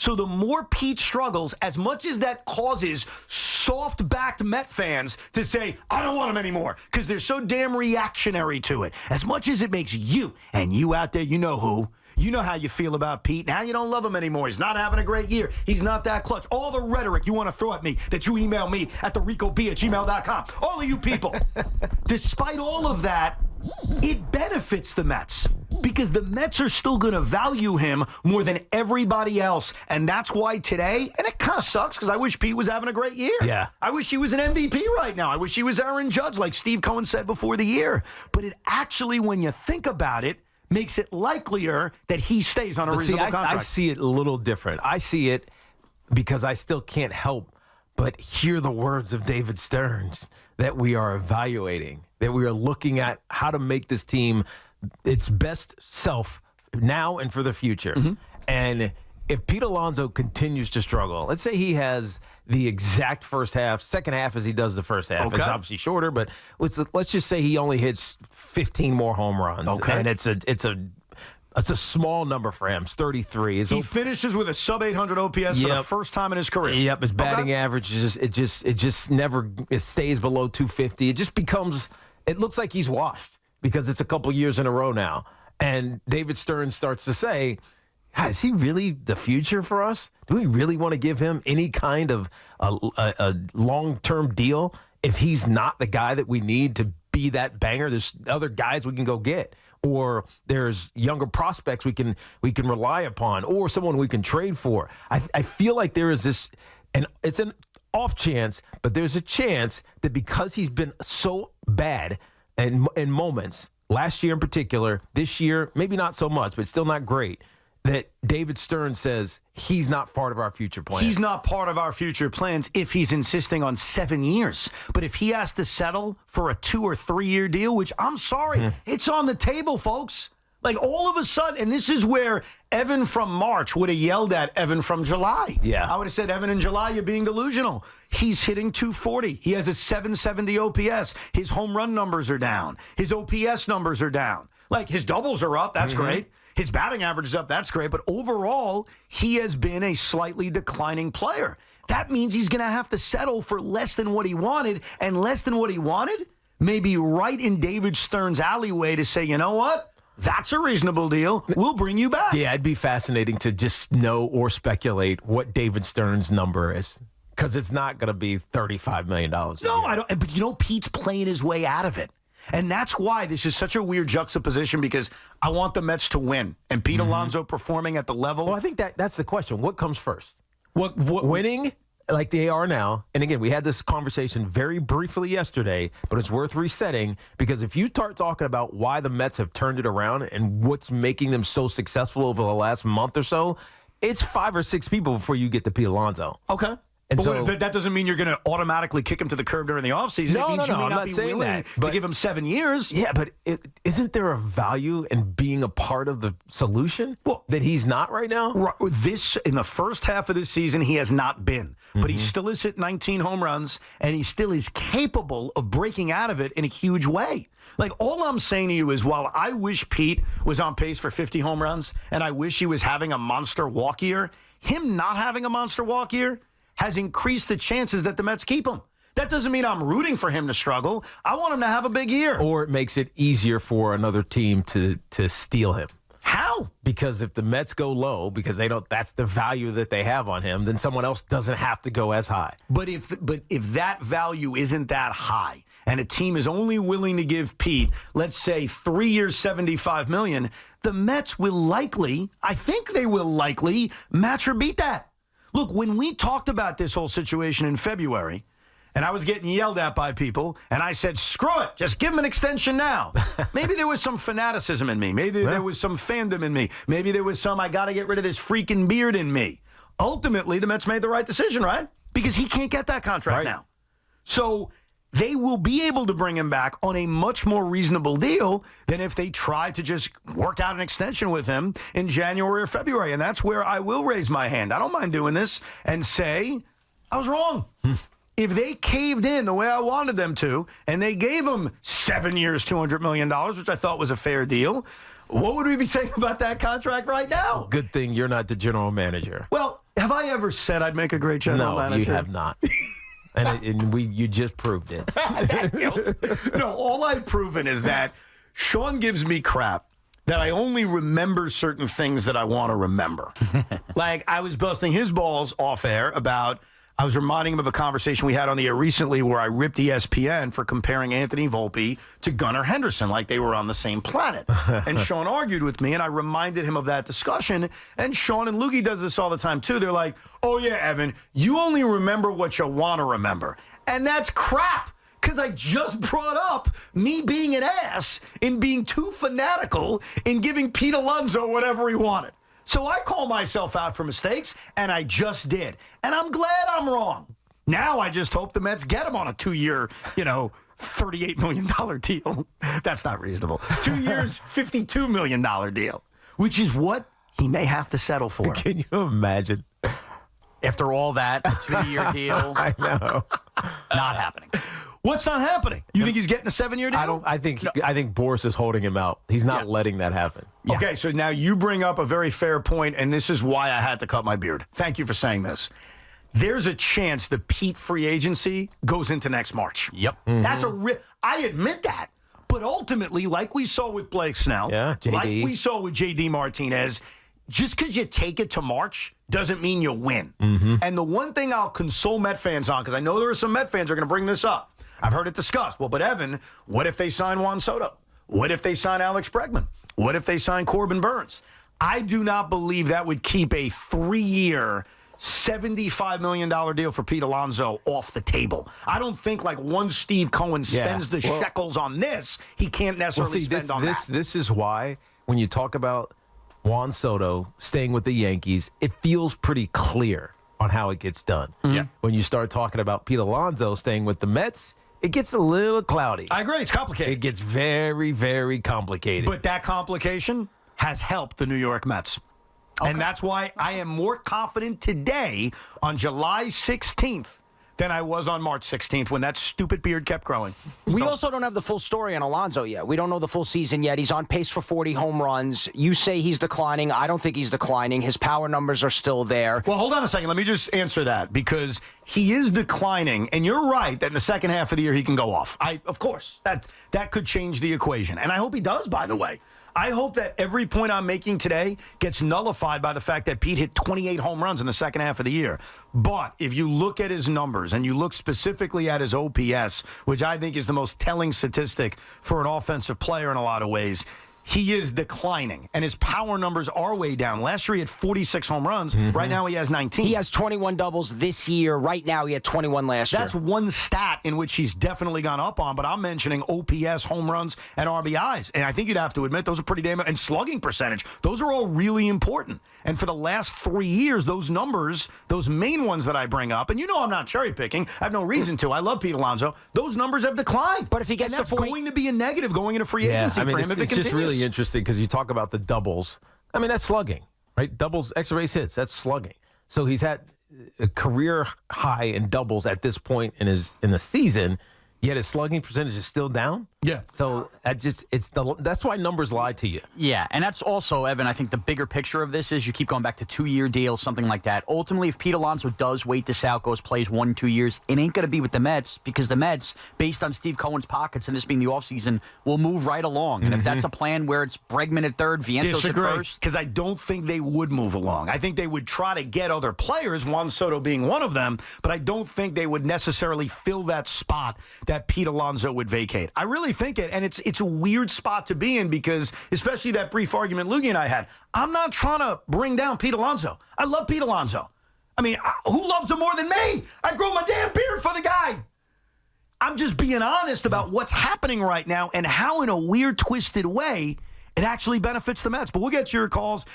So the more Pete struggles, as much as that causes soft-backed Met fans to say, I don't want him anymore, because they're so damn reactionary to it, as much as it makes you, and you out there, you know who, you know how you feel about Pete. Now you don't love him anymore. He's not having a great year. He's not that clutch. All the rhetoric you want to throw at me that you email me at thericob@gmail.com. All of you people. Despite all of that, it benefits the Mets because the Mets are still going to value him more than everybody else. And that's why today, and it kind of sucks because I wish Pete was having a great year. Yeah. I wish he was an MVP right now. I wish he was Aaron Judge, like Steve Cohen said before the year. But it actually, when you think about it, makes it likelier that he stays on a reasonable contract. I see it a little different. I see it because I still can't help but hear the words of David Stearns that we are evaluating, that we are looking at how to make this team its best self now and for the future. Mm-hmm. And if Pete Alonso continues to struggle, let's say he has the exact first half, second half as he does the first half. Okay. It's obviously shorter, but let's just say he only hits 15 more home runs. Okay. And it's a small number for him. It's 33. He finishes with a sub-800 OPS for the first time in his career. Yep, his batting average is just never stays below 250. It just becomes, it looks like he's washed because it's a couple years in a row now. And David Stearns starts to say, God, is he really the future for us? Do we really want to give him any kind of a long-term deal if he's not the guy that we need to be that banger? There's other guys we can go get, or there's younger prospects we can rely upon, or someone we can trade for. I feel like there is this, and it's an off chance, but there's a chance that because he's been so bad in moments, last year in particular, this year maybe not so much, but still not great, that David Stearns says he's not part of our future plans. He's not part of our future plans if he's insisting on 7 years. But if he has to settle for a 2 or 3 year deal, which I'm sorry, it's on the table, folks. Like all of a sudden, and this is where Evan from March would have yelled at Evan from July. Yeah. I would have said, Evan in July, you're being delusional. He's hitting 240. He has a 770 OPS. His home run numbers are down. His OPS numbers are down. Like his doubles are up. That's great. His batting average is up. That's great. But overall, he has been a slightly declining player. That means he's going to have to settle for less than what he wanted. And less than what he wanted may be right in David Stearns' alleyway to say, you know what? That's a reasonable deal. We'll bring you back. Yeah, it'd be fascinating to just know or speculate what David Stearns' number is. Because it's not going to be $35 million. No, I don't. But you know, Pete's playing his way out of it. And that's why this is such a weird juxtaposition, because I want the Mets to win. And Pete Alonso performing at the level. Well, I think that's the question. What comes first? What Winning like they are now. And again, we had this conversation very briefly yesterday, but it's worth resetting, because if you start talking about why the Mets have turned it around and what's making them so successful over the last month or so, it's 5 or 6 people before you get to Pete Alonso. Okay. And but so, that doesn't mean you're going to automatically kick him to the curb during the offseason. No, it means no, you may I'm not not be saying willing that, to but- give him 7 years. yeah, but isn't there a value in being a part of the solution that he's not right now? This in the first half of this season, he has not been. But he still has hit 19 home runs, and he still is capable of breaking out of it in a huge way. Like, all I'm saying to you is, while I wish Pete was on pace for 50 home runs, and I wish he was having a monster walk year, him not having a monster walk year has increased the chances that the Mets keep him. That doesn't mean I'm rooting for him to struggle. I want him to have a big year. Or it makes it easier for another team to steal him. How? Because if the Mets go low, because that's the value that they have on him, then someone else doesn't have to go as high. But if that value isn't that high, and a team is only willing to give Pete, let's say 3 years, $75 million, the Mets will likely, I think they will likely, match or beat that. Look, when we talked about this whole situation in February, and I was getting yelled at by people, and I said, screw it, just give him an extension now. Maybe there was some fanaticism in me. Maybe there was some fandom in me. Maybe there was some, I got to get rid of this freaking beard in me. Ultimately, the Mets made the right decision, right? Because he can't get that contract now. So they will be able to bring him back on a much more reasonable deal than if they try to just work out an extension with him in January or February. And that's where I will raise my hand. I don't mind doing this and say, I was wrong. If they caved in the way I wanted them to, and they gave him 7 years, $200 million, which I thought was a fair deal, what would we be saying about that contract right now? Good thing you're not the general manager. Well, Have I ever said I'd make a great general manager? No, you have not. You just proved it. No, all I've proven is that Sean gives me crap that I only remember certain things that I want to remember. Like, I was busting his balls off air about, I was reminding him of a conversation we had on the air recently where I ripped ESPN for comparing Anthony Volpe to Gunnar Henderson like they were on the same planet. And Sean argued with me, and I reminded him of that discussion. And Sean and Loogie does this all the time, too. They're like, oh, yeah, Evan, you only remember what you want to remember. And that's crap. Because I just brought up me being an ass in being too fanatical in giving Pete Alonso whatever he wanted. So I call myself out for mistakes, and I just did. And I'm glad I'm wrong. Now I just hope the Mets get him on a 2-year, $38 million deal. That's not reasonable. 2 years, $52 million deal, which is what he may have to settle for. Can you imagine? After all that, a 2-year deal. I know. Not happening. What's not happening? You think he's getting a 7-year deal? I think Boris is holding him out. He's not letting that happen. Yeah. Okay, so now you bring up a very fair point, and this is why I had to cut my beard. Thank you for saying this. There's a chance the Pete free agency goes into next March. Yep. Mm-hmm. That's I admit that. But ultimately, like we saw with Blake Snell, JD. like we saw with JD Martinez, just because you take it to March doesn't mean you win. Mm-hmm. And the one thing I'll console Met fans on, because I know there are some Met fans who are going to bring this up. I've heard it discussed. Well, but Evan, what if they sign Juan Soto? What if they sign Alex Bregman? What if they sign Corbin Burns? I do not believe that would keep a 3-year, $75 million deal for Pete Alonso off the table. I don't think like once Steve Cohen spends the shekels on this, he can't necessarily spend on that. This is why when you talk about Juan Soto staying with the Yankees, it feels pretty clear on how it gets done. Yeah. When you start talking about Pete Alonso staying with the Mets, it gets a little cloudy. I agree. It's complicated. It gets very, very complicated. But that complication has helped the New York Mets. Okay. And that's why I am more confident today on July 16th than I was on March 16th when that stupid beard kept growing. We also don't have the full story on Alonso yet. We don't know the full season yet. He's on pace for 40 home runs. You say he's declining. I don't think he's declining. His power numbers are still there. Well, hold on a second. Let me just answer that because he is declining, and you're right that in the second half of the year he can go off. Of course, that could change the equation, and I hope he does, by the way. I hope that every point I'm making today gets nullified by the fact that Pete hit 28 home runs in the second half of the year. But if you look at his numbers and you look specifically at his OPS, which I think is the most telling statistic for an offensive player in a lot of ways, he is declining, and his power numbers are way down. Last year he had 46 home runs. Mm-hmm. Right now he has 19. He has 21 doubles this year. Right now he had 21 last year. That's one stat in which he's definitely gone up on, but I'm mentioning OPS, home runs, and RBIs. And I think you'd have to admit those are pretty damn – and slugging percentage. Those are all really important. And for the last 3 years, those numbers, those main ones that I bring up, and you know I'm not cherry-picking. I have no reason to. I love Pete Alonso. Those numbers have declined. But if he gets and that's to 40 going to be a negative going into free agency for him if it continues. It's just really interesting because you talk about the doubles. I mean, that's slugging, right? Doubles, extra base hits, that's slugging. So he's had a career high in doubles at this point in the season, yet his slugging percentage is still down. Yeah. So that's why numbers lie to you. Yeah, and that's also, Evan, I think the bigger picture of this is you keep going back to 2-year deals, something like that. Ultimately, if Pete Alonso does wait this out, plays 1-2 years, it ain't going to be with the Mets because the Mets, based on Steve Cohen's pockets and this being the offseason, will move right along. And if that's a plan where it's Bregman at third, Vientos at first. Because I don't think they would move along. I think they would try to get other players, Juan Soto being one of them, but I don't think they would necessarily fill that spot that Pete Alonso would vacate. I really think it, and it's a weird spot to be in because, especially that brief argument Loogie and I had, I'm not trying to bring down Pete Alonso. I love Pete Alonso. I mean, who loves him more than me? I grow my damn beard for the guy. I'm just being honest about what's happening right now and how, in a weird, twisted way, it actually benefits the Mets. But we'll get to your calls.